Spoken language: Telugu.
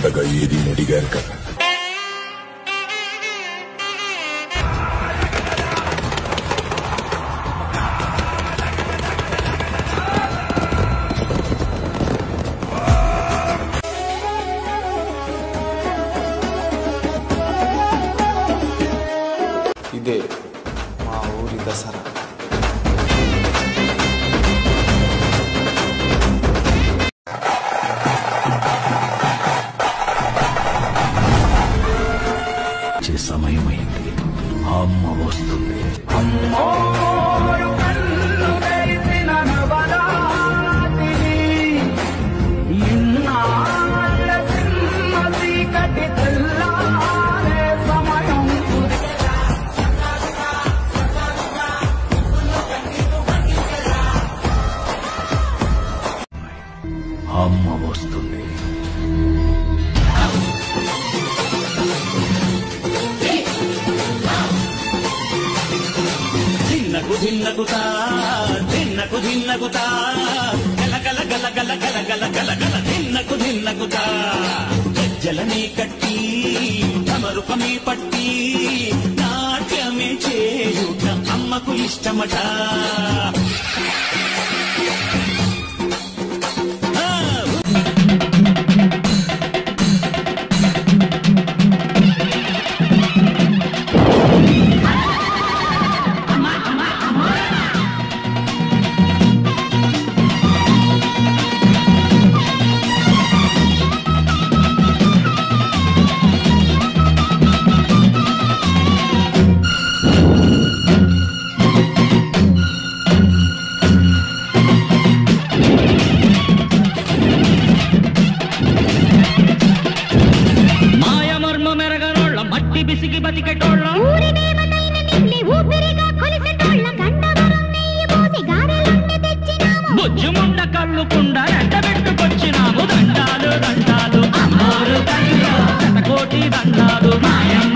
పండగ ఏది అడిగారు కదా. ఇదే మా ఊరి దసరా. సమయమైంది, అమ్మ వస్తుంది. అమ్మ వస్తుంది. ధిన్నగుతా ధిన్నకు ధిన్నగుతా గల గల గల గల గల గల గల గల ధిన్నగుతా గజ్జలనే కట్టి తమరుకమే పట్టి నాట్యమే చేయుట అమ్మకు ఇష్టమట. బిసికి బతికెటోళ్ళ ఊరి దేవతైన నిన్నే ఊపిరిగా కొలిసెటోళ్ళ గండవరం నెయ్యి పోసి గారెలన్నీ తెచ్చినాము. బుజ్జుముండ కళ్ళుకుండ ఎండబెట్టుకొచ్చినాము. దండాలు దండాలు అమ్మోరు తల్లి శతకోటి దండాలు మాయమ్మ.